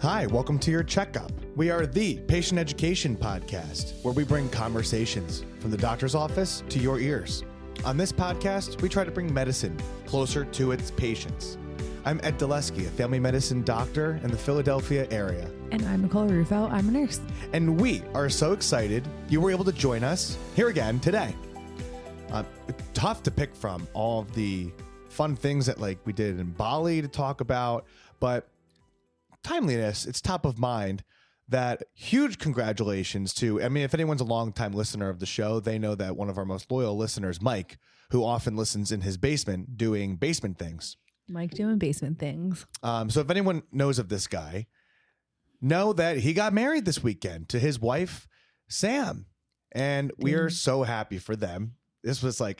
Hi, welcome to your checkup. We are the patient education podcast where we bring conversations from the doctor's office to your ears. On this podcast, we try to bring medicine closer to its patients. I'm Ed Dulesky, a family medicine doctor in the Philadelphia area. And I'm Nicole Rufo. I'm a nurse. And we are so excited you were able to join us here again today. Tough to pick from all of the fun things that we did in Bali to talk about, but timeliness, it's top of mind. That huge congratulations to, if anyone's a longtime listener of the show, they know that one of our most loyal listeners, Mike, who often listens in his basement doing basement things. Mike doing basement things. So if anyone knows of this guy, know that he got married this weekend to his wife, Sam. And we are so happy for them. This was an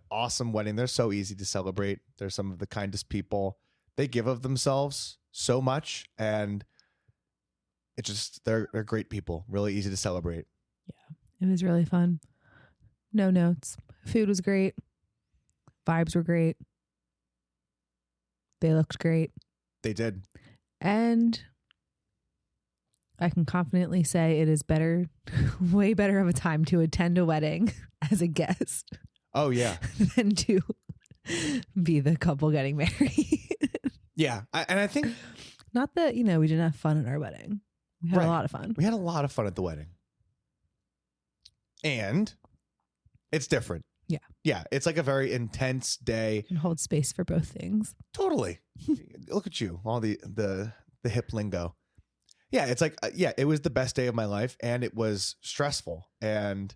awesome wedding. They're so easy to celebrate. They're some of the kindest people. They give of themselves so much, and it's just they're great people. Really easy to celebrate. Yeah, it was really fun. No notes. Food was great. Vibes were great. They looked great. They did. And I can confidently say it is better, way better of a time to attend a wedding as a guest. Oh, yeah. Than to be the couple getting married. Yeah. And I think... Not that, we didn't have fun at our wedding. We had a lot of fun. We had a lot of fun at the wedding. And it's different. Yeah. Yeah. It's a very intense day. You can hold space for both things. Totally. Look at you. All the hip lingo. Yeah. It's it was the best day of my life, and it was stressful and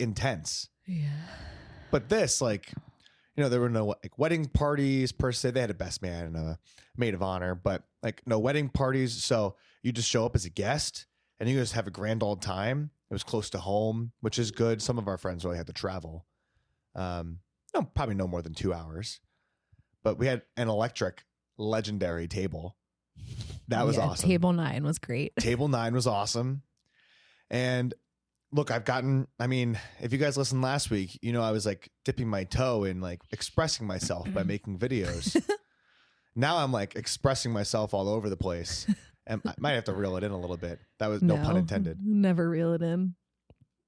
intense. Yeah. But this, there were no wedding parties per se. They had a best man and a maid of honor, but no wedding parties. So you just show up as a guest and you just have a grand old time. It was close to home, which is good. Some of our friends really had to travel. Probably no more than 2 hours, but we had an electric legendary table. That was awesome. Table 9 was great. Table 9 was awesome. And look, if you guys listened last week, I was dipping my toe in expressing myself by making videos. Now I'm expressing myself all over the place, and I might have to reel it in a little bit. That was no pun intended. Never reel it in.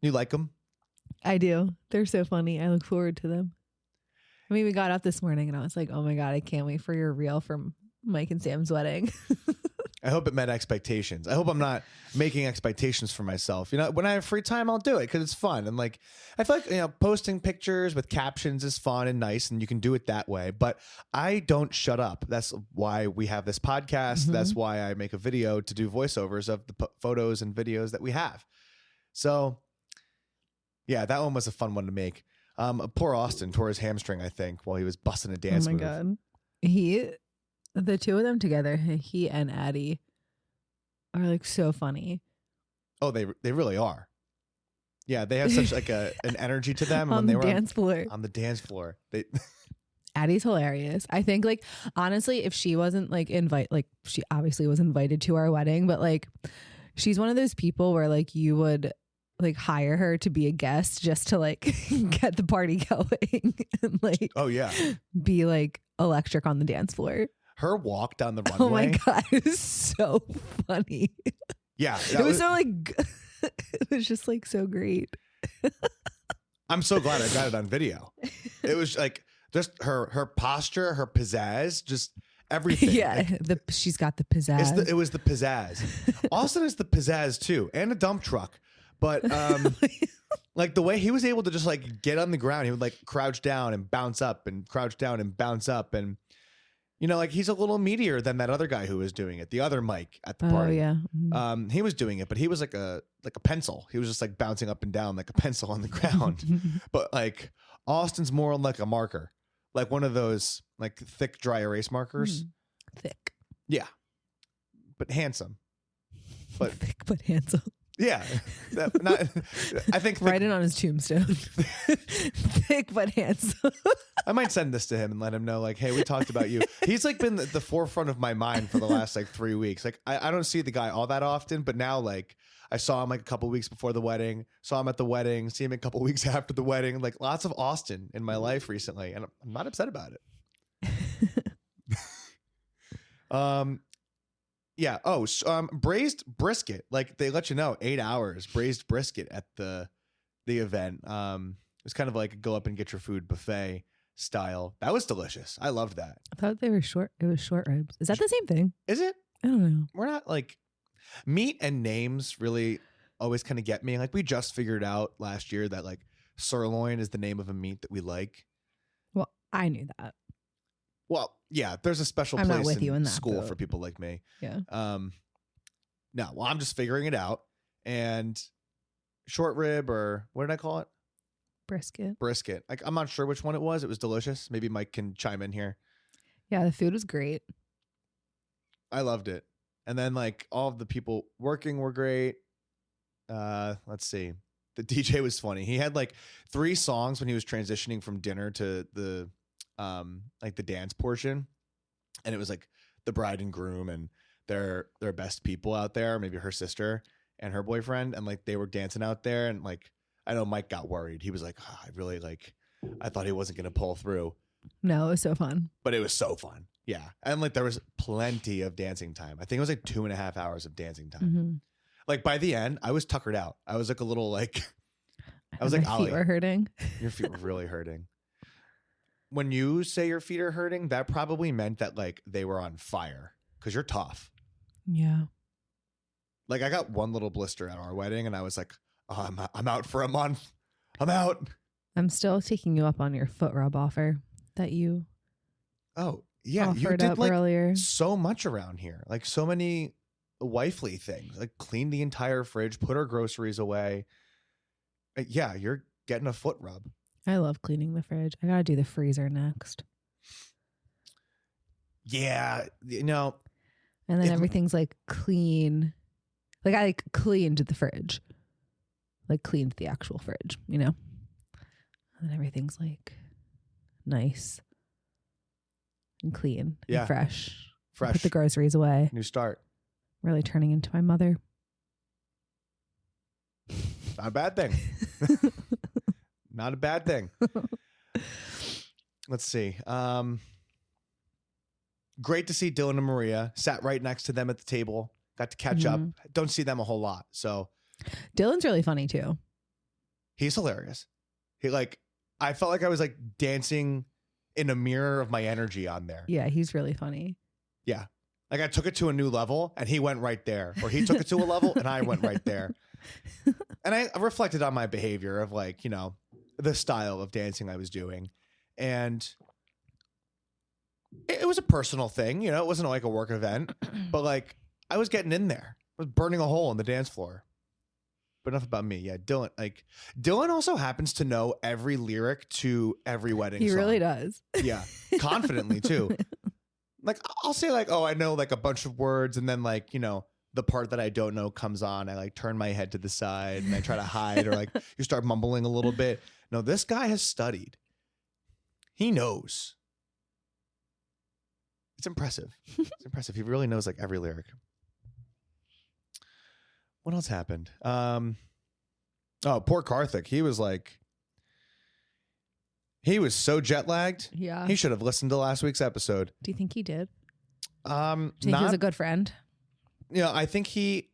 You like them? I do. They're so funny. I look forward to them. We got up this morning and I was like, oh my God, I can't wait for your reel from Mike and Sam's wedding. I hope it met expectations. I hope I'm not making expectations for myself. When I have free time, I'll do it because it's fun. And I feel posting pictures with captions is fun and nice, and you can do it that way. But I don't shut up. That's why we have this podcast. Mm-hmm. That's why I make a video to do voiceovers of the photos and videos that we have. So yeah, that one was a fun one to make. Poor Austin tore his hamstring, I think, while he was busting a dance move. Oh my God. The two of them together, he and Addie, are so funny. Oh, they really are. Yeah, they have such an energy to them on the dance floor. On the dance floor, Addie's hilarious. I think honestly, if she wasn't she obviously was invited to our wedding, but she's one of those people where you would hire her to be a guest just to get the party going and oh yeah, be electric on the dance floor. Her walk down the runway. Oh my God, it was so funny. Yeah. It was so it was just so great. I'm so glad I got it on video. It was just her posture, her pizzazz, just everything. Yeah, she's got the pizzazz. It was the pizzazz. Austin is the pizzazz too, and a dump truck. But the way he was able to just get on the ground, he would crouch down and bounce up and crouch down and bounce up, and he's a little meatier than that other guy who was doing it. The other Mike at the party. Oh yeah. Mm-hmm. He was doing it, but he was like a pencil. He was just bouncing up and down like a pencil on the ground. But Austin's more like a marker, one of those thick dry erase markers. Thick. Yeah, but handsome. But thick but handsome. Yeah, I think write it on his tombstone. Thick but handsome. I might send this to him and let him know, hey, we talked about you. He's been the forefront of my mind for the last 3 weeks. I don't see the guy all that often, but now I saw him a couple weeks before the wedding, saw him at the wedding, see him a couple weeks after the wedding. Lots of Austin in my life recently, and I'm not upset about it. Yeah. Oh, braised brisket. Like they let you know 8 hours braised brisket at the event. It was kind of like a go up and get your food buffet style. That was delicious. I loved that. I thought they were short. It was short ribs. Is that the same thing? Is it? I don't know. We're not like meat and names really always kind of get me. Like we just figured out last year that like sirloin is the name of a meat that we like. Well, I knew that. Well, yeah, there's a special I'm place not with you in that school boat. for people like me. Yeah. No, well, I'm just figuring it out. And short rib, or what did I call it? Brisket. Brisket. Like I'm not sure which one it was. It was delicious. Maybe Mike can chime in here. Yeah, the food was great. I loved it. And then like all of the people working were great. Let's see. The DJ was funny. He had like 3 songs when he was transitioning from dinner to the like the dance portion. And it was like the bride and groom and their best people out there, maybe her sister and her boyfriend, and like they were dancing out there. And like I know Mike got worried. He was like, oh, I thought he wasn't gonna pull through. No, it was so fun. But it was so fun. Yeah. And like there was plenty of dancing time. I think it was like 2.5 hours of dancing time. Mm-hmm. Like by the end, I was tuckered out. I was like a little like I was like, my feet were hurting. Your feet were really hurting. When you say your feet are hurting, that probably meant that like they were on fire because you're tough. Yeah. Like I got one little blister at our wedding and I was like, oh, I'm out for a month. I'm out. I'm still taking you up on your foot rub offer that you yeah, you offered did up like earlier. so much around here. Like so many wifely things. Like clean the entire fridge, put our groceries away. Yeah, you're getting a foot rub. I love cleaning the fridge. I gotta do the freezer next. Yeah, you know. And then everything's like clean. Like I like cleaned the fridge. Like cleaned the actual fridge, you know? And everything's like nice and clean and fresh. Put the groceries away. New start. Really turning into my mother. Not a bad thing. Not a bad thing. Let's see. Great to see Dylan and Maria. Sat right next to them at the table. Got to catch up. Don't see them a whole lot. So Dylan's really funny too. He's hilarious. I felt like I was like dancing in a mirror of my energy on there. Yeah, he's really funny. Yeah. Like I took it to a new level and he went right there. Or he took it to a level and I went right there. And I reflected on my behavior of like, you know, the style of dancing I was doing. And it was a personal thing, you know, it wasn't like a work event, but like I was getting in there. I was burning a hole in the dance floor. But enough about me. Yeah, Dylan also happens to know every lyric to every wedding song. He really does. Yeah, confidently too. Like I'll say like, oh, I know like a bunch of words, and then like, you know, the part that I don't know comes on. I like turn my head to the side and I try to hide, or like you start mumbling a little bit. No, this guy has studied. He knows. It's impressive. It's impressive. He really knows like every lyric. What else happened? Oh, poor Karthik. He was so jet lagged. Yeah. He should have listened to last week's episode. Do you think he did? Do you think he was a good friend? You know, I think he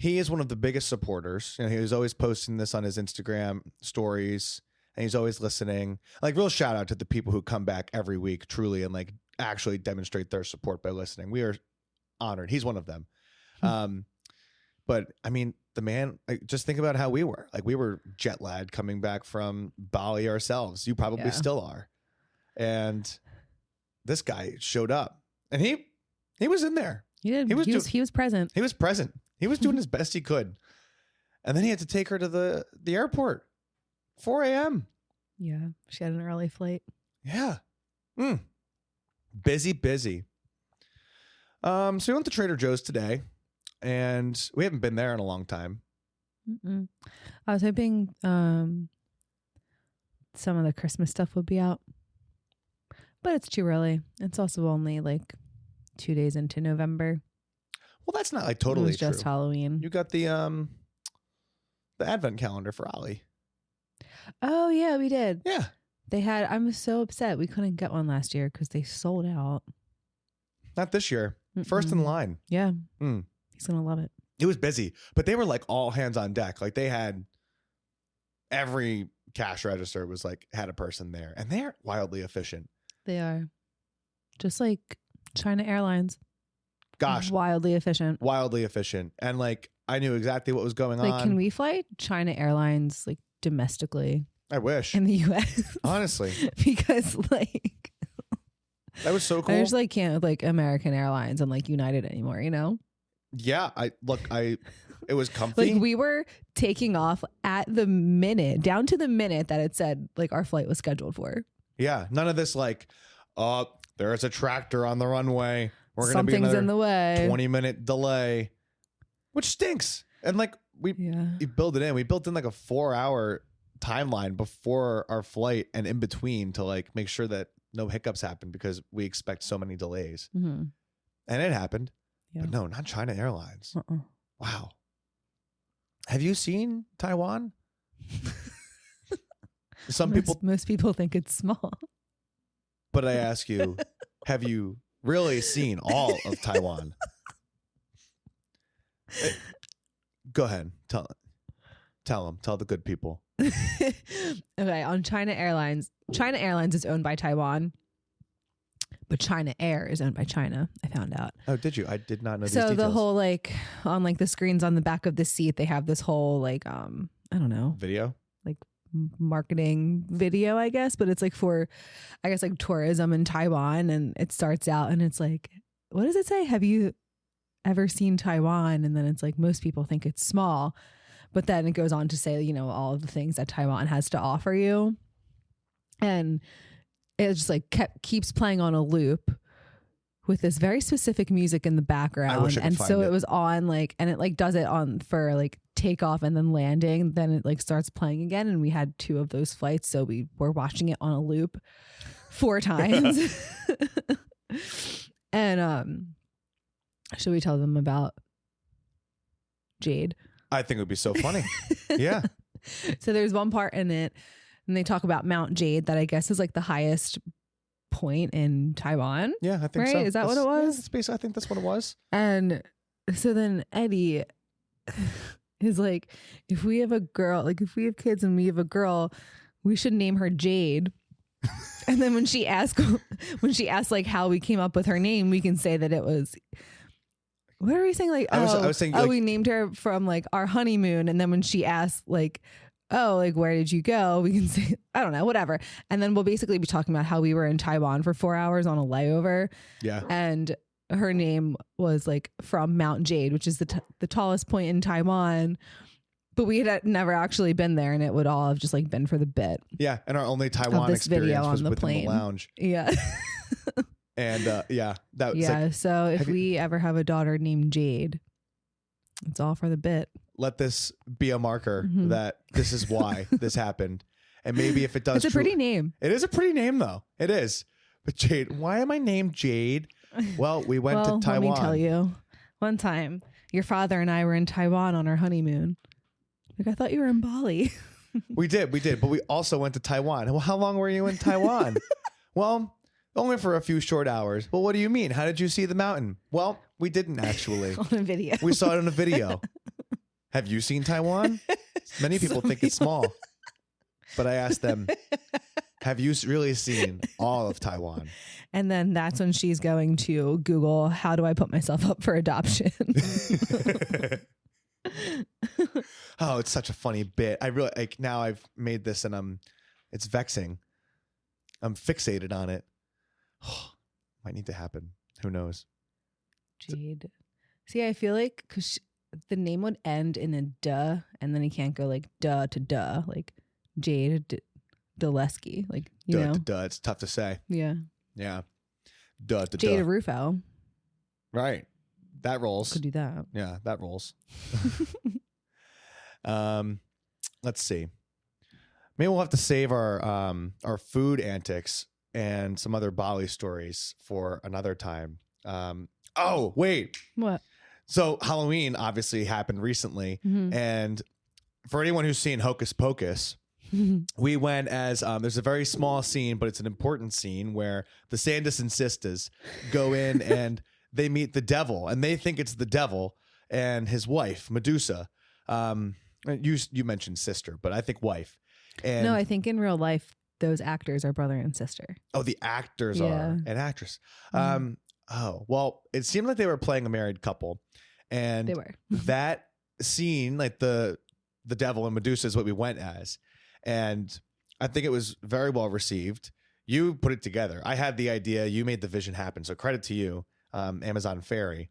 is one of the biggest supporters. You know, he was always posting this on his Instagram stories, and he's always listening. Like, real shout out to the people who come back every week, truly, and like actually demonstrate their support by listening. We are honored. He's one of them. But I mean, the man, just think about how we were. Like, we were jet lagged coming back from Bali ourselves. You probably still are. And this guy showed up, and he was in there. He did. He was present. He was present. He was doing as best he could. And then he had to take her to the airport. 4 a.m. Yeah. She had an early flight. Yeah. Busy. So we went to Trader Joe's today, and we haven't been there in a long time. I was hoping some of the Christmas stuff would be out, but it's too early. It's also only like 2 days into November. Well, that's not like totally it was just true. Halloween. You got the advent calendar for Ollie. Oh yeah, we did. Yeah. They had. I'm so upset we couldn't get one last year because they sold out. Not this year. First in line. Yeah. He's going to love it. It was busy, but they were like all hands on deck. Like they had every cash register was like had a person there, and they're wildly efficient. They are. Just like China Airlines. Gosh. Wildly efficient. And like I knew exactly what was going on. Like, can we fly China Airlines like domestically? I wish. In the US. Honestly. Because like that was so cool. I just like can't with like American Airlines and like United anymore, you know? Yeah. It was comfy. Like we were taking off at the minute, down to the minute that it said like our flight was scheduled for. Yeah. None of this like, there's a tractor on the runway. We're going to be Something's in the way. 20-minute delay, which stinks. And like we built it in. We built in like a 4-hour timeline before our flight and in between to like make sure that no hiccups happen because we expect so many delays. And it happened. Yeah. But no, not China Airlines. Wow. Have you seen Taiwan? Most people think it's small. But I ask you, have you really seen all of Taiwan? Go ahead. Tell them. Tell the good people. Okay, on China Airlines is owned by Taiwan, but China Air is owned by China. I found out. Oh, did you? I did not know these So details. the whole like on like the screens on the back of the seat, they have this whole like I don't know, video, like marketing video, I guess, but it's like for I guess like tourism in Taiwan, and it starts out and it's like, what does it say? Have you ever seen Taiwan? And then it's like most people think it's small. But then it goes on to say, you know, all of the things that Taiwan has to offer you. And it just like keeps playing on a loop with this very specific music in the background. I wish I could and find so it. it was on like, and it like does it on for like takeoff and then landing. Then it like starts playing again. And we had 2 of those flights. So we were watching it on a loop 4 times. And should we tell them about Jade? I think it would be so funny. Yeah. So there's one part in it and they talk about Mount Jade that I guess is like the highest point in Taiwan. Yeah, I think so. Is that what it was? Yeah, I think that's what it was. And so then Eddie is like, if we have a girl, like if we have kids and we have a girl, we should name her Jade. And then when she asked like how we came up with her name, we can say that it was... What are we saying? Like, I was saying, like, we named her from like our honeymoon. And then when she asked like, oh, like, where did you go? We can say, I don't know, whatever. And then we'll basically be talking about how we were in Taiwan for 4 hours on a layover. Yeah. And her name was like from Mount Jade, which is the tallest point in Taiwan. But we had never actually been there, and it would all have just like been for the bit. Yeah. And our only Taiwan experience was within the lounge. Yeah. And so if we ever have a daughter named Jade, it's all for the bit. Let this be a marker that this is why this happened. And maybe if it does, it's a pretty name. It is a pretty name though. It is. But Jade, why am I named Jade? Well, we went to Taiwan. Let me tell you, one time your father and I were in Taiwan on our honeymoon. Like, I thought you were in Bali. We did. But we also went to Taiwan. Well, how long were you in Taiwan? Well, only for a few short hours. Well, what do you mean? How did you see the mountain? Well, we didn't actually. On a video. We saw it on a video. Have you seen Taiwan? Many people think it's small. But I asked them, have you really seen all of Taiwan? And then that's when she's going to Google, how do I put myself up for adoption? Oh, it's such a funny bit. I really like now I've made this and it's vexing. I'm fixated on it. Might need to happen. Who knows? Jade. See, I feel like because the name would end in a duh, and then he can't go like duh to duh, like Jade Kowalski, like you know. Duh. It's tough to say. Yeah. Yeah. Duh to Jade duh. Rufo. Right. That rolls. Could do that. Yeah, that rolls. Let's see. Maybe we'll have to save our food antics and some other Bali stories for another time. Oh, wait. What? So Halloween obviously happened recently. And for anyone who's seen Hocus Pocus, we went as there's a very small scene, but it's an important scene where the Sanderson sisters go in and they meet the devil, and they think it's the devil and his wife, Medusa. You mentioned sister, but I think wife. And No, I think in real life, those actors are brother and sister. oh, the actors Yeah. are an actress. Mhm. Oh, well, it seemed like they were playing a married couple, and They were. that scene, like the devil and Medusa, is what we went as, and I think it was very well received. You put it together. I had the idea. You made the vision happen. So credit to you, Amazon Fairy.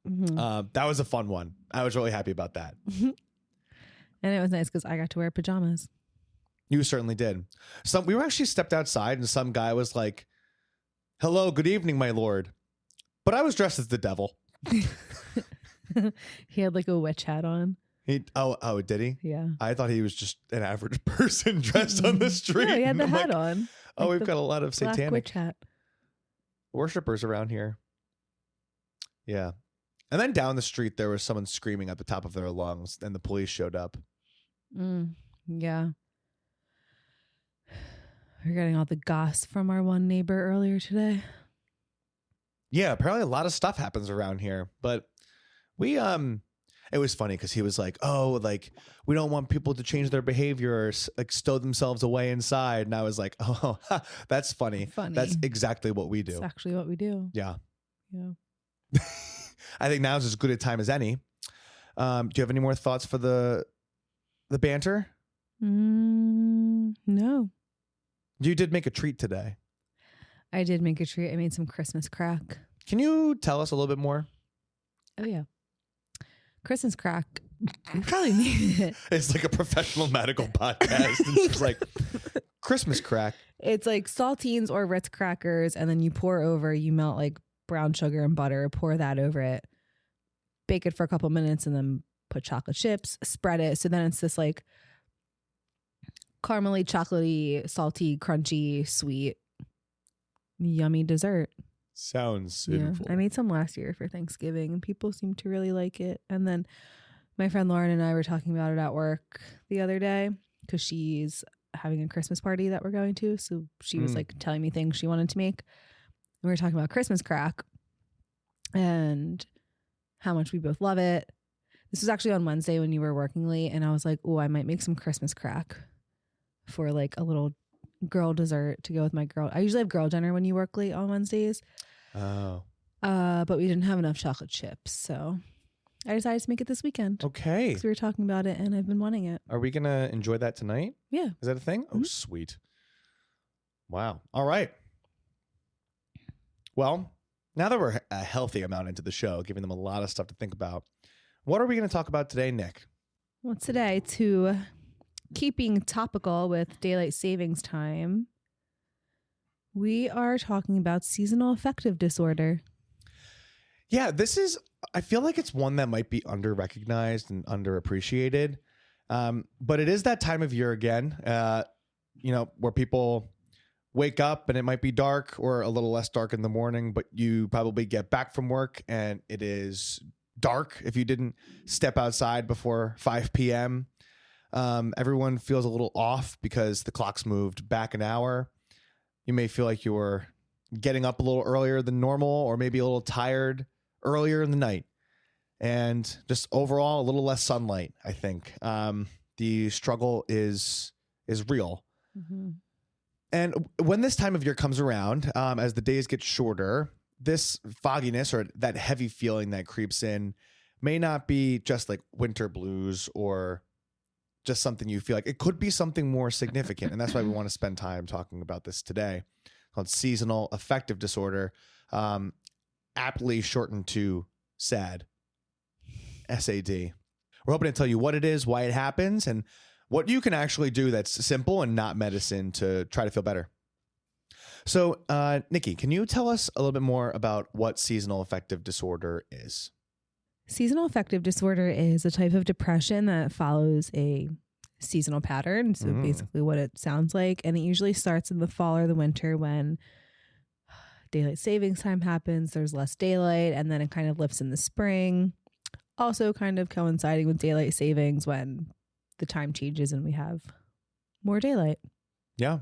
Mhm. That was a fun one. I was really happy about that. And it was nice because I got to wear pajamas. You certainly did. We were actually stepped outside, and some guy was like, "Hello, good evening, my lord," but I was dressed as the devil. He had like a witch hat on. Oh, did he? Yeah. I thought he was just an average person dressed on the street. No, he had And the I'm hat like, on. oh, Like we've the got a lot of Black satanic witch hat. worshippers around here. Yeah. And then down the street, there was someone screaming at the top of their lungs, and the police showed up. Yeah. We're getting all the goss from our one neighbor earlier today. Yeah, apparently a lot of stuff happens around here, but we it was funny because he was like, "Oh, like we don't want people to change their behavior or like stow themselves away inside," and I was like, "Oh, that's funny. Funny. That's exactly what we do." It's actually what we do. Yeah, Yeah. I think now's as good a time as any. Do you have any more thoughts for the banter? No. You did make a treat today. I did make a treat. I made some Christmas crack. Can you tell us a little bit more? Oh, yeah. Christmas crack. You probably made it. It's like a professional medical podcast. And it's like Christmas crack. It's like saltines or Ritz crackers, and then you melt like brown sugar and butter, pour that over it, bake it for a couple minutes, and then put chocolate chips, spread it. So then it's this like caramely, chocolatey, salty, crunchy, sweet, yummy dessert. Sounds sinful. Yeah. I made some last year for Thanksgiving, and people seem to really like it. And then my friend Lauren and I were talking about it at work the other day because she's having a Christmas party that we're going to. So she was like telling me things she wanted to make. And we were talking about Christmas crack and how much we both love it. This was actually on Wednesday when you were working late, and I was like, "Oh, I might make some Christmas crack for like a little girl dessert to go with my girl." I usually have girl dinner when you work late on Wednesdays. Oh. But we didn't have enough chocolate chips, so I decided to make it this weekend. Okay. Because we were talking about it, and I've been wanting it. Are we going to enjoy that tonight? Yeah. Is that a thing? Oh, sweet. Wow. All right. Well, now that we're a healthy amount into the show, giving them a lot of stuff to think about, what are we going to talk about today, Nick? Well, today, to keeping topical with daylight savings time, we are talking about seasonal affective disorder. Yeah, I feel like it's one that might be under-recognized and underappreciated. But it is that time of year again, where people wake up and it might be dark or a little less dark in the morning, but you probably get back from work and it is dark if you didn't step outside before 5 p.m. Everyone feels a little off because the clock's moved back an hour. You may feel like you're getting up a little earlier than normal, or maybe a little tired earlier in the night, and just overall a little less sunlight. I think the struggle is real. Mm-hmm. And when this time of year comes around, as the days get shorter, this fogginess or that heavy feeling that creeps in may not be just like winter blues or just something you feel like. It could be something more significant. And that's why we want to spend time talking about this today, called Seasonal Affective Disorder, aptly shortened to SAD. SAD. We're hoping to tell you what it is, why it happens, and what you can actually do that's simple and not medicine to try to feel better. So, Nikki, can you tell us a little bit more about what seasonal affective disorder is? Seasonal affective disorder is a type of depression that follows a seasonal pattern. So basically what it sounds like. And it usually starts in the fall or the winter when daylight savings time happens. There's less daylight, and then it kind of lifts in the spring. Also kind of coinciding with daylight savings when the time changes and we have more daylight. Yeah.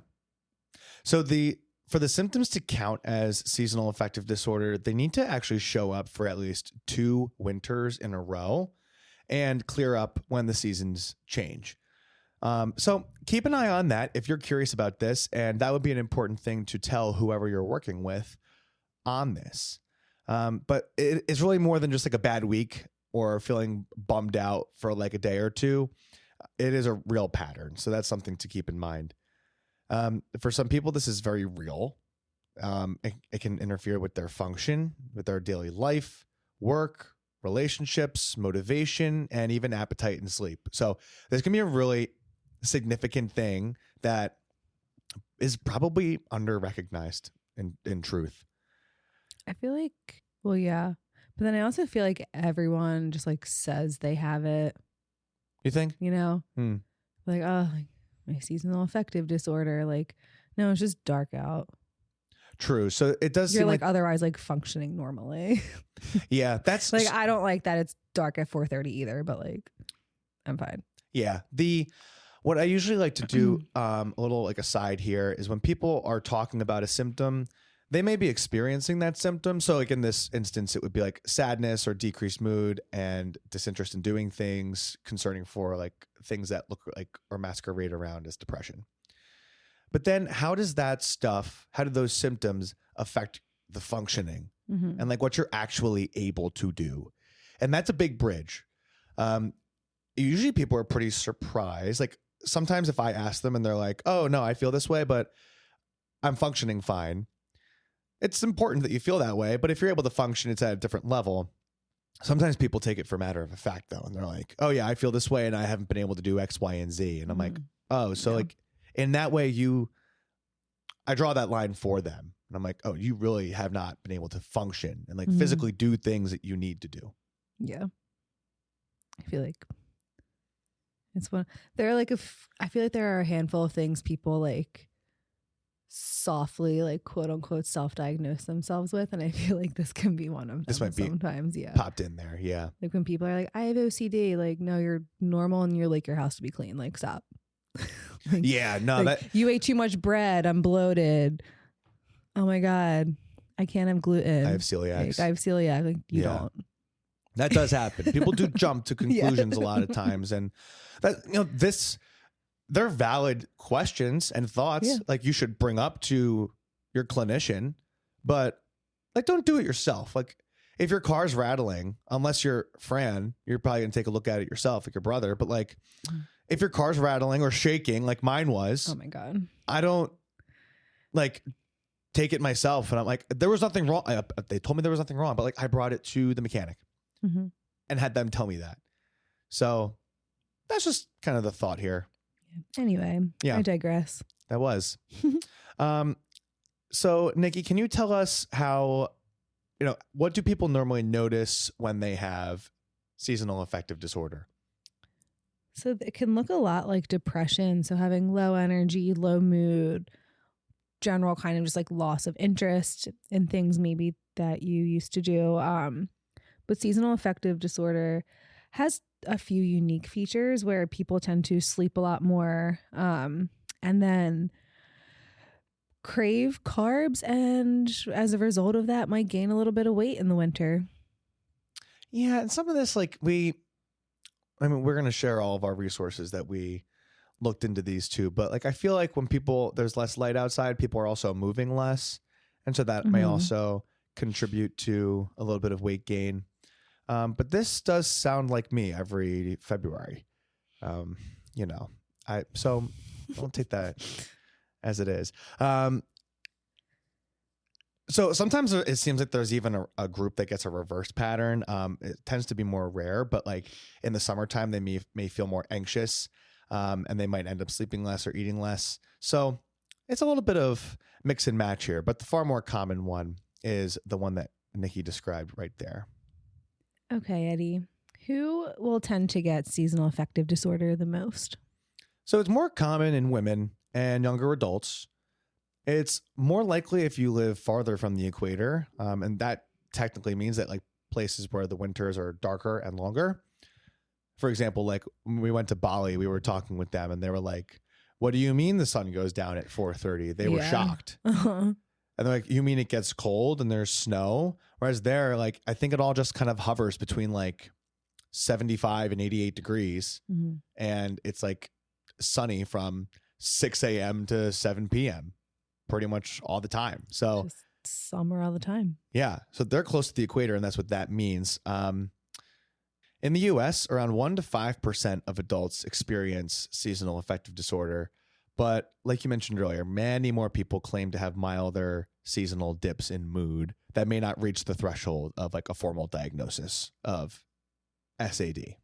So the for the symptoms to count as seasonal affective disorder, they need to actually show up for at least 2 winters in a row and clear up when the seasons change. So keep an eye on that if you're curious about this, and that would be an important thing to tell whoever you're working with on this. But it's really more than just like a bad week or feeling bummed out for like a day or two. It is a real pattern. So that's something to keep in mind. For some people, this is very real. It can interfere with their function, with their daily life, work, relationships, motivation, and even appetite and sleep. So there's going to be a really significant thing that is probably under-recognized in truth. I feel like, well, yeah. But then I also feel like everyone just like says they have it. You think? You know? Like, oh, like my seasonal affective disorder. Like, no, it's just dark out. True. So it does You're seem like otherwise like functioning normally. Yeah, that's like, I don't like that it's dark at 4:30 either, but like I'm fine. Yeah. What I usually like to do, a little like aside here, is when people are talking about a symptom, they may be experiencing that symptom. So like in this instance, it would be like sadness or decreased mood and disinterest in doing things concerning for like things that look like or masquerade around as depression. But then how do those symptoms affect the functioning and like what you're actually able to do? And that's a big bridge. Usually people are pretty surprised. Like sometimes if I ask them and they're like, oh no, I feel this way, but I'm functioning fine. It's important that you feel that way, but if you're able to function, it's at a different level. Sometimes people take it for matter of a fact though. And they're like, oh yeah, I feel this way and I haven't been able to do X, Y, and Z. And I'm like, oh, so like in that way I draw that line for them. And I'm like, oh, you really have not been able to function and like physically do things that you need to do. Yeah. I feel like it's one, I feel like there are a handful of things people like softly, like quote unquote, self-diagnose themselves with. And I feel like this can be one of them. This might be sometimes, popped in there. Yeah. Like when people are like, I have OCD, like, no, you're normal and you're like, your house to be clean. Like, stop. Like, yeah, no, like, you ate too much bread. I'm bloated. Oh my God. I can't have gluten. I have celiac. Like, I have celiac. Like, you don't. That does happen. People do jump to conclusions a lot of times. And that, they're valid questions and thoughts like you should bring up to your clinician, but like, don't do it yourself. Like if your car's rattling, unless you're Fran, you're probably gonna take a look at it yourself, like your brother. But like if your car's rattling or shaking, like mine was, oh my God, I don't like take it myself. And I'm like, there was nothing wrong. They told me there was nothing wrong, but like I brought it to the mechanic and had them tell me that. So that's just kind of the thought here. Anyway, I digress. That was. So Nikki, can you tell us how, what do people normally notice when they have seasonal affective disorder? So it can look a lot like depression. So having low energy, low mood, general kind of just like loss of interest in things maybe that you used to do. But seasonal affective disorder has a few unique features where people tend to sleep a lot more and then crave carbs, and as a result of that might gain a little bit of weight in the winter. Yeah, and some of this we're going to share all of our resources that we looked into these too, but like I feel like when there's less light outside, people are also moving less, and so that may also contribute to a little bit of weight gain. But this does sound like me every February. So don't take that as it is. So sometimes it seems like there's even a group that gets a reverse pattern. It tends to be more rare, but like in the summertime, they may feel more anxious, and they might end up sleeping less or eating less. So it's a little bit of mix and match here, but the far more common one is the one that Nikki described right there. Okay, Eddie, who will tend to get seasonal affective disorder the most? So it's more common in women and younger adults. It's more likely if you live farther from the equator. And that technically means that like places where the winters are darker and longer. For example, like when we went to Bali, we were talking with them and they were like, what do you mean the sun goes down at 4:30? They were Yeah. shocked. And they're like, you mean it gets cold and there's snow? Whereas there, like, I think it all just kind of hovers between like 75 and 88 degrees. Mhm. And it's like sunny from 6 a.m. to 7 p.m. pretty much all the time. So Just summer all the time. yeah, so they're close to the equator, and that's what that means. In the U.S., around 1 to 5% of adults experience seasonal affective disorder. But like you mentioned earlier, many more people claim to have milder seasonal dips in mood that may not reach the threshold of like a formal diagnosis of SAD.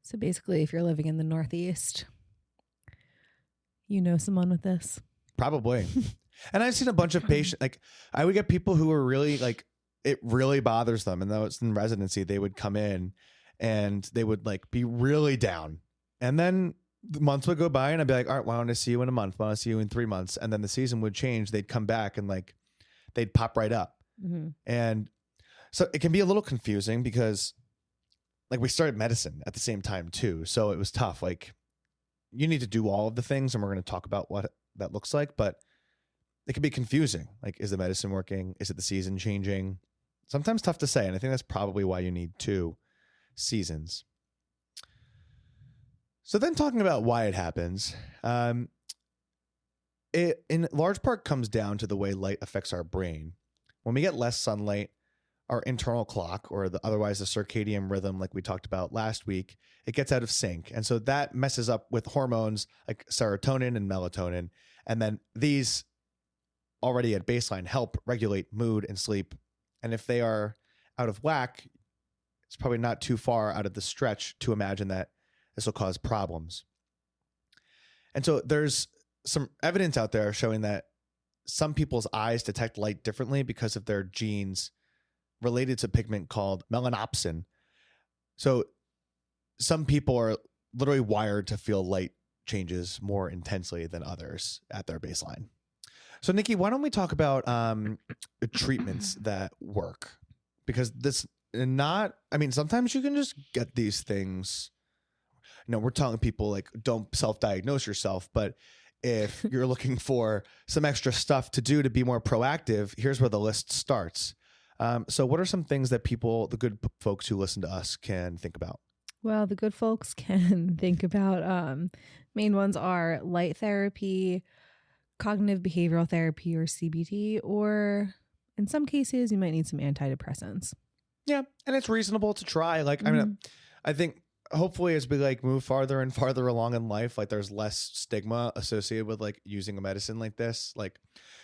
So basically, if you're living in the Northeast, you know someone with this. Probably. And I've seen a bunch of patients, like I would get people who were really like, it really bothers them. And though it's in residency, they would come in and they would like be really down. And then the months would go by and I'd be like, all right, why don't I see you in a month? Why don't I see you in 3 months? And then the season would change. They'd come back and like, they'd pop right up. Mm-hmm. And so it can be a little confusing because like we started medicine at the same time too. So it was tough. Like you need to do all of the things and we're going to talk about what that looks like, but it can be confusing. Like, is the medicine working? Is it the season changing? Sometimes tough to say. And I think that's probably why you need 2 seasons. So then talking about why it happens, it in large part comes down to the way light affects our brain. When we get less sunlight, our internal clock, or otherwise the circadian rhythm, like we talked about last week, it gets out of sync. And so that messes up with hormones like serotonin and melatonin. And then these already at baseline help regulate mood and sleep. And if they are out of whack, it's probably not too far out of the stretch to imagine that this will cause problems. And so there's some evidence out there showing that some people's eyes detect light differently because of their genes related to pigment called melanopsin. So some people are literally wired to feel light changes more intensely than others at their baseline. So Nikki, why don't we talk about treatments that work? Because sometimes you can just get these things. We're telling people like, don't self-diagnose yourself, but if you're looking for some extra stuff to do to be more proactive, here's where the list starts. So what are some things that the good folks who listen to us can think about? Well, the good folks can think about main ones are light therapy, cognitive behavioral therapy or CBT, or in some cases you might need some antidepressants. Yeah, and it's reasonable to try. Like, I mean, I think hopefully as we like move farther and farther along in life, like there's less stigma associated with like using a medicine like this. Like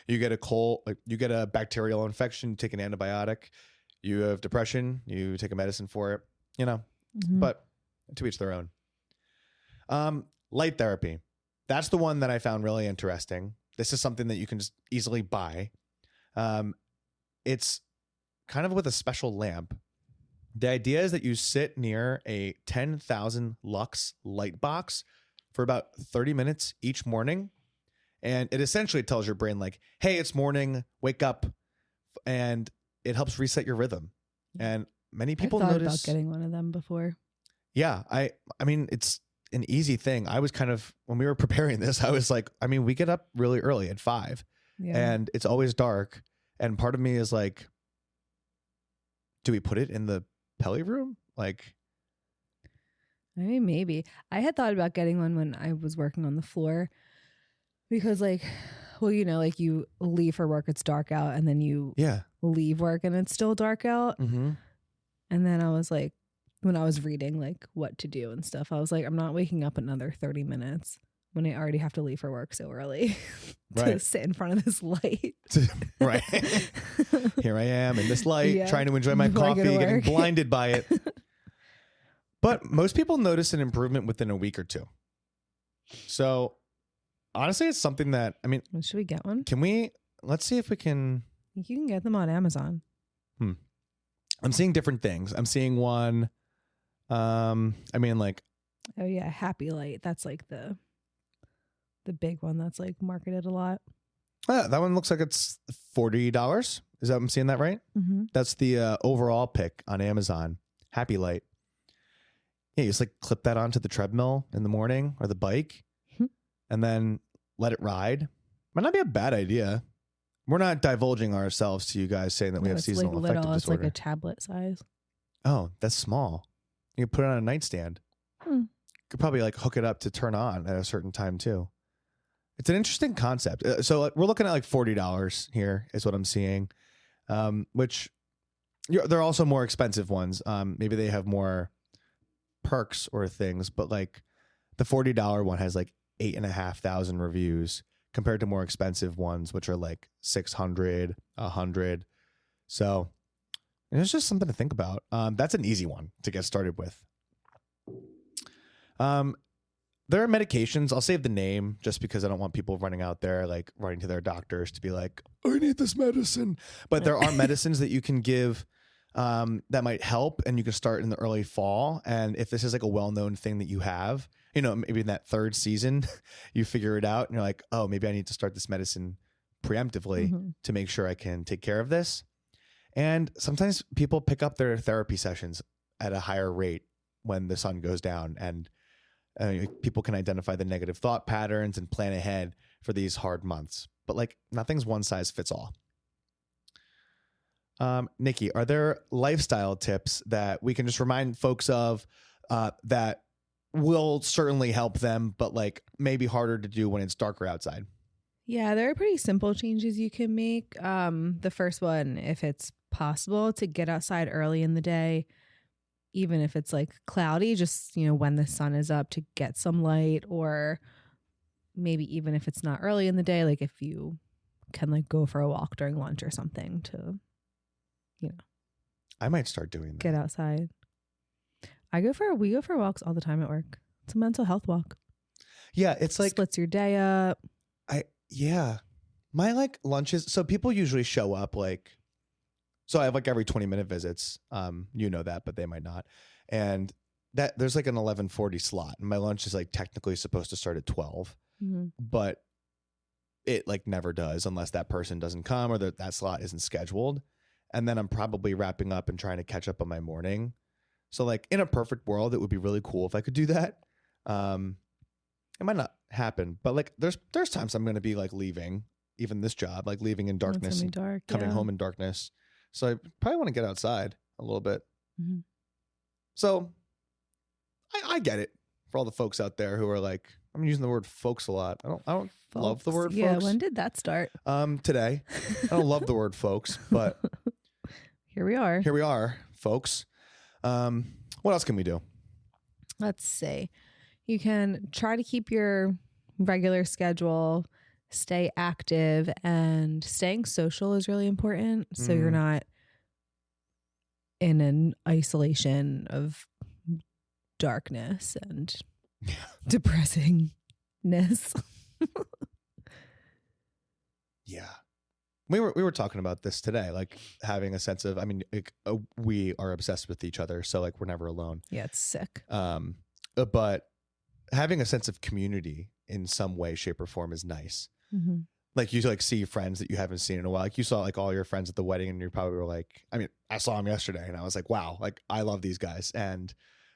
you get a cold, like you get a bacterial infection, take an antibiotic. You have depression, you take a medicine for it, but to each their own. Light therapy. That's the one that I found really interesting. This is something that you can just easily buy. It's kind of with a special lamp. The idea is that you sit near a 10,000 lux light box for about 30 minutes each morning. And it essentially tells your brain like, hey, it's morning, wake up. And it helps reset your rhythm. And many people I've thought notice about getting one of them before. Yeah. I mean, it's an easy thing. I was kind of, when we were preparing this, I was like, I mean, we get up really early at 5 and it's always dark. And part of me is like, do we put it in the Pelly room? Like, I mean, maybe. I had thought about getting one when I was working on the floor because like, well, like you leave for work, it's dark out, and then you leave work and it's still dark out. Mm-hmm. And then I was like, when I was reading like what to do and stuff, I was like, I'm not waking up another 30 minutes when I already have to leave for work so early to sit in front of this light. Right. Here I am in this light, trying to enjoy my coffee, getting blinded by it. But most people notice an improvement within a week or 2. So honestly, it's something that, I mean, should we get one? Let's see if we can. I think you can get them on Amazon. I'm seeing different things. I'm seeing one. I mean, like, oh yeah, Happy Light. That's like the big one that's like marketed a lot. That one looks like it's $40. Is that I'm seeing that right? Mm-hmm. That's the overall pick on Amazon. Happy Light. Yeah, you just like clip that onto the treadmill in the morning or the bike. and then let it ride. Might not be a bad idea. We're not divulging ourselves to you guys saying that we have it's seasonal like affective little. It's disorder. like a tablet size. Oh, that's small. You can put it on a nightstand. Could probably like hook it up to turn on at a certain time too. It's an interesting concept. So we're looking at like $40 here is what I'm seeing, which there are also more expensive ones. Maybe they have more perks or things, but like the $40 one has like 8,500 reviews compared to more expensive ones, which are like 600, 100. So it's just something to think about. That's an easy one to get started with. There are medications. I'll save the name just because I don't want people running out there, like running to their doctors to be like, I need this medicine. But there are medicines that you can give that might help, and you can start in the early fall. And if this is like a well-known thing that you have, you know, maybe in that third season, you figure it out and you're like, oh, maybe I need to start this medicine preemptively to make sure I can take care of this. And sometimes people pick up their therapy sessions at a higher rate when the sun goes down, and people can identify the negative thought patterns and plan ahead for these hard months. But like nothing's one size fits all. Nikki, are there lifestyle tips that we can just remind folks of that will certainly help them, but like maybe harder to do when it's darker outside? Yeah, there are pretty simple changes you can make. The first one, if it's possible to get outside early in the day, even if it's like cloudy, just, you know, when the sun is up to get some light, or maybe even if it's not early in the day, like if you can like go for a walk during lunch or something to, you know, I might start doing that. Get outside. We go for walks all the time at work. It's a mental health walk. Yeah. It's like splits your day up. My like lunches. So people usually show up like, so I have like every 20-minute visits. You know that, but they might not. And that there's like an 11:40 slot. And my lunch is like technically supposed to start at 12, but it like never does unless that person doesn't come or that slot isn't scheduled. And then I'm probably wrapping up and trying to catch up on my morning. So like in a perfect world, it would be really cool if I could do that. It might not happen, but like there's times I'm going to be like leaving even this job, like leaving in darkness, and coming home in darkness. So I probably want to get outside a little bit. So I get it for all the folks out there who are like, I'm using the word folks a lot. I don't love the word folks. Yeah, when did that start? Today. I don't love the word folks, but here we are. Here we are, folks. What else can we do? Let's see. You can try to keep your regular schedule, stay active, and staying social is really important. So you're not in an isolation of darkness and depressingness. Yeah. We were talking about this today, like having a sense of, I mean, like, we are obsessed with each other. So like we're never alone. Yeah, it's sick. But having a sense of community in some way, shape, or form is nice. Like you like see friends that you haven't seen in a while. Like you saw like all your friends at the wedding and you probably were like, I mean, I saw them yesterday and I was like, wow, like I love these guys and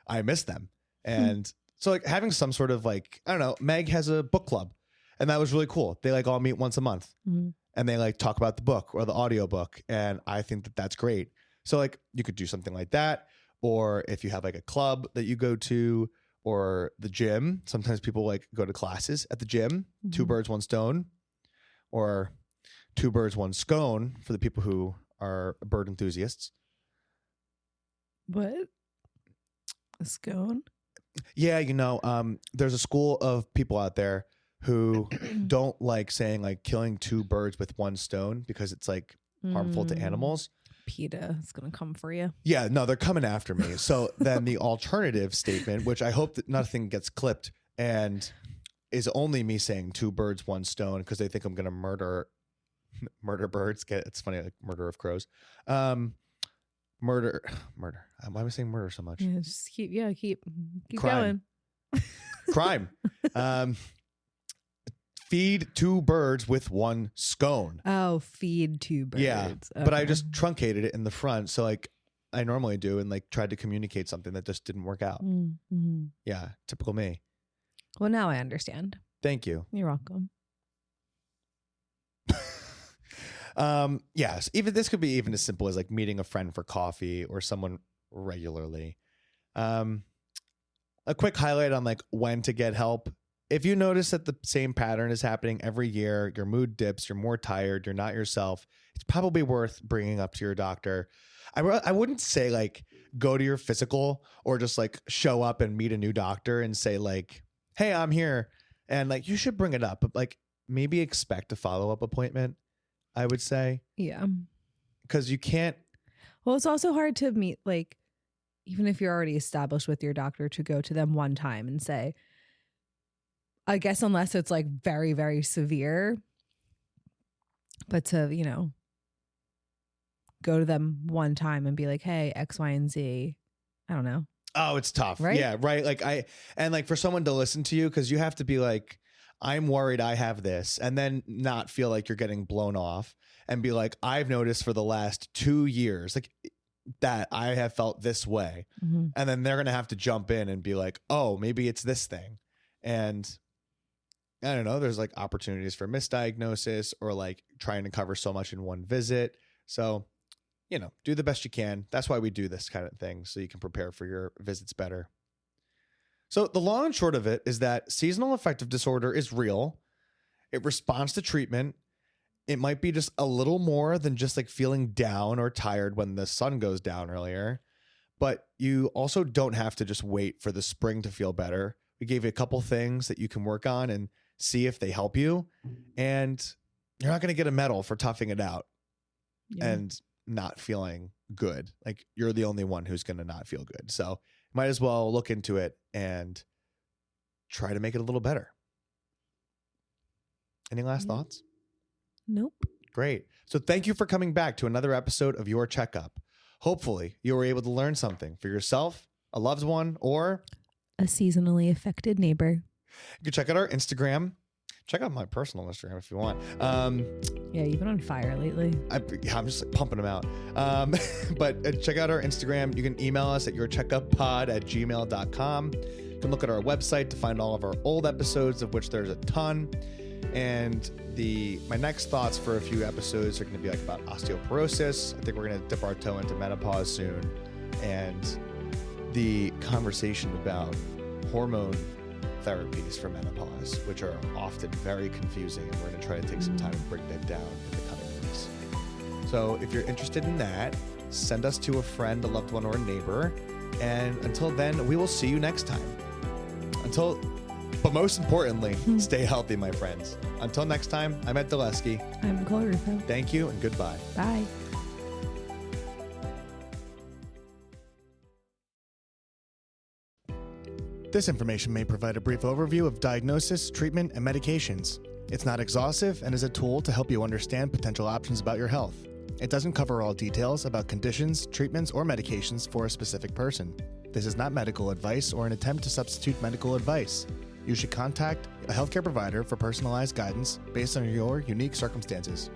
I miss them. And so like having some sort of like, I don't know, Meg has a book club and that was really cool. They like all meet once a month and they like talk about the book or the audio book. And I think that that's great. So like you could do something like that. Or if you have like a club that you go to, or the gym. Sometimes people like go to classes at the gym. 2 birds, 1 stone, or 2 birds, 1 scone for the people who are bird enthusiasts. What? A scone? Yeah, you know, there's a school of people out there who don't like saying like killing 2 birds with 1 stone because it's like harmful to animals. PETA is going to come for you. Yeah, no, they're coming after me. So then the alternative statement, which I hope that nothing gets clipped and is only me saying 2 birds, 1 stone because they think I'm going to murder birds. It's funny, like murder of crows. Murder. Why am I saying murder so much? Yeah, just keep Crime. going. Crime. Feed 2 birds with 1 scone. Oh, feed 2 birds. Yeah, okay. but I just truncated it in the front, so like I normally do, and like tried to communicate something that just didn't work out. Yeah, typical me. Well, now I understand. Thank you. You're welcome. Yes, even this could be even as simple as like meeting a friend for coffee or someone regularly. A quick highlight on like when to get help. If you notice that the same pattern is happening every year, your mood dips, you're more tired, you're not yourself, it's probably worth bringing up to your doctor. I wouldn't say like go to your physical or just like show up and meet a new doctor and say like, hey, I'm here. And like, you should bring it up, but like maybe expect a follow-up appointment, I would say. Yeah. Because you can't. Well, it's also hard to meet, like, even if you're already established with your doctor, to go to them one time and say, I guess unless it's like very, very severe, but to, you know, go to them one time and be like, hey, X, Y, and Z. I don't know. Oh, it's tough. Right? Yeah, right. Like for someone to listen to you, because you have to be like, I'm worried I have this, and then not feel like you're getting blown off and be like, I've noticed for the last 2 years, like that I have felt this way. Mm-hmm. And then they're going to have to jump in and be like, oh, maybe it's this thing. And I don't know, there's like opportunities for misdiagnosis or like trying to cover so much in one visit. So, you know, do the best you can. That's why we do this kind of thing, so you can prepare for your visits better. So the long and short of it is that seasonal affective disorder is real. It responds to treatment. It might be just a little more than just like feeling down or tired when the sun goes down earlier. But you also don't have to just wait for the spring to feel better. We gave you a couple things that you can work on and see if they help you. And you're not going to get a medal for toughing it out and not feeling good. Like you're the only one who's going to not feel good. So might as well look into it and try to make it a little better. Any last thoughts? Nope. Great. So thank you for coming back to another episode of Your Checkup. Hopefully you were able to learn something for yourself, a loved one, or a seasonally affected neighbor. You can check out our Instagram. Check out my personal Instagram if you want. Yeah, you've been on fire lately. I'm just like pumping them out. But check out our Instagram. You can email us at yourcheckuppod@gmail.com. You can look at our website to find all of our old episodes, of which there's a ton. And my next thoughts for a few episodes are going to be like about osteoporosis. I think we're going to dip our toe into menopause soon. And the conversation about hormone therapies for menopause, which are often very confusing, and we're going to try to take some time to break that down in the coming weeks. So if you're interested in that, send us to a friend, a loved one, or a neighbor. And until then, we will see you next time. But most importantly, stay healthy, my friends. Until next time, I'm Ed Dulesky. I'm Nicole Rufo. Thank you and goodbye. Bye. This information may provide a brief overview of diagnosis, treatment, and medications. It's not exhaustive and is a tool to help you understand potential options about your health. It doesn't cover all details about conditions, treatments, or medications for a specific person. This is not medical advice or an attempt to substitute medical advice. You should contact a healthcare provider for personalized guidance based on your unique circumstances.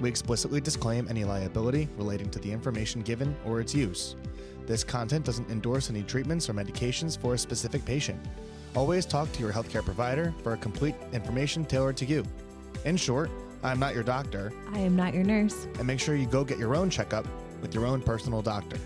We explicitly disclaim any liability relating to the information given or its use. This content doesn't endorse any treatments or medications for a specific patient. Always talk to your healthcare provider for complete information tailored to you. In short, I'm not your doctor. I am not your nurse. And make sure you go get your own checkup with your own personal doctor.